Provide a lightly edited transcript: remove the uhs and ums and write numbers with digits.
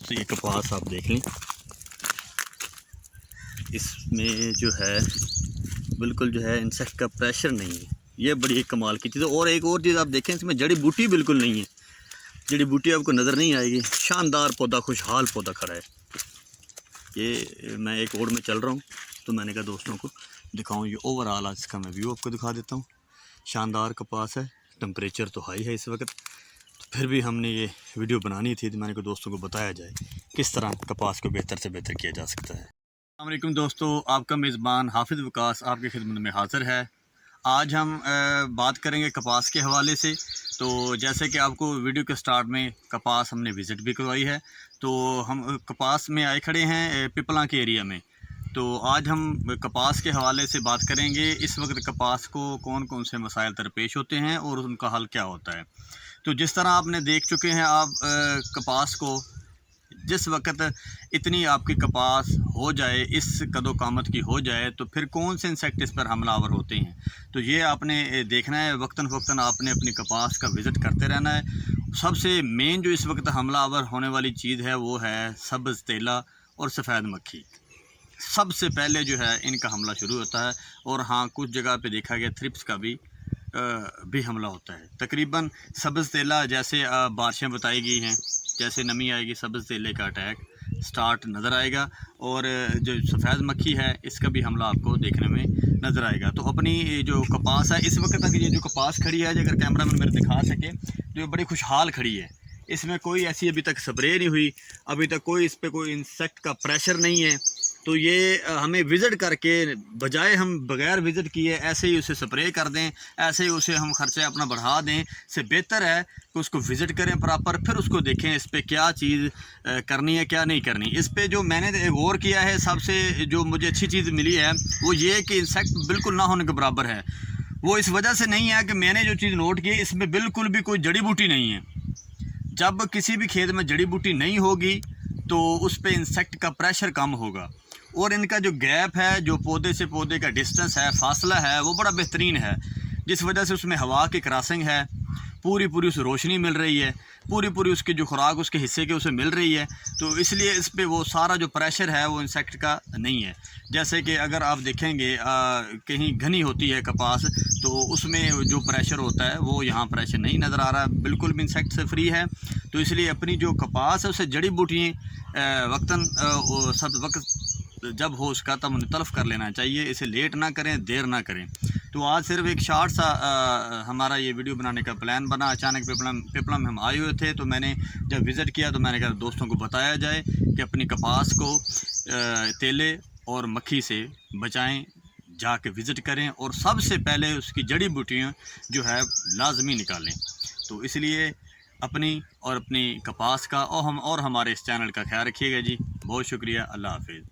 तो ये कपास आप देख लें, इसमें जो है बिल्कुल जो है इंसेक्ट का प्रेशर नहीं है। ये बड़ी एक कमाल की चीज़ है। और एक और चीज़ आप देखें, इसमें जड़ी बूटी बिल्कुल नहीं है, जड़ी बूटी आपको नज़र नहीं आएगी। शानदार पौधा, खुशहाल पौधा खड़ा है। ये मैं एक और में चल रहा हूँ तो मैंने कहा दोस्तों को दिखाऊँ। ये ओवरऑल आज इसका मैं व्यू आपको दिखा देता हूँ। शानदार कपास है, टेम्परेचर तो हाई है इस वक्त, तो फिर भी हमने ये वीडियो बनानी थी तो मैंने कहा दोस्तों को बताया जाए किस तरह कपास को बेहतर से बेहतर किया जा सकता है। अस्सलाम वालेकुम दोस्तों, आपका मेज़बान हाफिज़ वकास आपकी खिदमत में हाज़िर है। आज हम बात करेंगे कपास के हवाले से। तो जैसे कि आपको वीडियो के स्टार्ट में कपास हमने विज़िट भी करवाई है, तो हम कपास में आए खड़े हैं पिपला के एरिया में। तो आज हम कपास के हवाले से बात करेंगे। इस वक्त कपास को कौन कौन से मसाइल दरपेश होते हैं और उनका हल क्या होता है। तो जिस तरह आपने देख चुके हैं आप कपास को, जिस वक्त इतनी आपकी कपास हो जाए, इस कदो कामत की हो जाए, तो फिर कौन से इंसेक्ट इस पर हमलावर होते हैं। तो ये आपने देखना है, वक्तन फ़वक्तन आपने अपनी कपास का विज़िट करते रहना है। सबसे मेन जो इस वक्त हमलावर होने वाली चीज़ है वो है सब्ज़ तेला और सफ़ेद मक्खी। सबसे पहले जो है इनका हमला शुरू होता है। और हाँ, कुछ जगह पे देखा गया थ्रिप्स का भी हमला होता है। तकरीबन सब्ज़ तेला जैसे बारिशें बताई गई हैं, जैसे नमी आएगी सब्ज़ तेले का अटैक स्टार्ट नज़र आएगा। और जो सफ़ेद मक्खी है इसका भी हमला आपको देखने में नज़र आएगा। तो अपनी जो कपास है इस वक्त तक, ये जो कपास खड़ी है, अगर कैमरा मैन मेरे दिखा सके, तो ये बड़ी खुशहाल खड़ी है। इसमें कोई ऐसी अभी तक स्प्रे नहीं हुई, अभी तक कोई इस पर कोई इंसेक्ट का प्रेशर नहीं है। तो ये हमें विज़िट करके, बजाय हम बग़ैर विज़िट किए ऐसे ही उसे स्प्रे कर दें, ऐसे ही उसे हम ख़र्चे अपना बढ़ा दें, से बेहतर है कि उसको विज़िट करें प्रॉपर, फिर उसको देखें इस पे क्या चीज़ करनी है, क्या नहीं करनी। इस पे जो मैंने गौर किया है, सबसे जो मुझे अच्छी चीज़ मिली है वो ये कि इंसेक्ट बिल्कुल ना होने के बराबर है। वो इस वजह से नहीं है कि मैंने जो चीज़ नोट की, इसमें बिल्कुल भी कोई जड़ी बूटी नहीं है। जब किसी भी खेत में जड़ी बूटी नहीं होगी तो उस पर इंसेक्ट का प्रेशर कम होगा। और इनका जो गैप है, जो पौधे से पौधे का डिस्टेंस है, फासला है, वो बड़ा बेहतरीन है, जिस वजह से उसमें हवा की क्रॉसिंग है, पूरी पूरी उसे रोशनी मिल रही है, पूरी पूरी उसकी जो खुराक उसके हिस्से के उसे मिल रही है। तो इसलिए इस पे वो सारा जो प्रेशर है वो इंसेक्ट का नहीं है। जैसे कि अगर आप देखेंगे कहीं घनी होती है कपास, तो उसमें जो प्रेशर होता है वो यहाँ प्रेशर नहीं नज़र आ रहा, बिल्कुल भी इंसेक्ट से फ्री है। तो इसलिए अपनी जो कपास है उसे जड़ी बूटियाँ वक्तन सब वक्त जब हो उसका तब उन्हें तलब कर लेना चाहिए। इसे लेट ना करें, देर ना करें। तो आज सिर्फ एक शॉर्ट सा हमारा ये वीडियो बनाने का प्लान बना। अचानक पिपला में हम आए हुए थे, तो मैंने जब विज़िट किया तो मैंने कहा दोस्तों को बताया जाए कि अपनी कपास को तेले और मक्खी से बचाएं, जाके विज़िट करें और सबसे पहले उसकी जड़ी बूटियाँ जो है लाजमी निकालें। तो इसलिए अपनी और अपनी कपास का और हमारे इस चैनल का ख्याल रखिएगा जी। बहुत शुक्रिया। अल्लाह हाफिज़।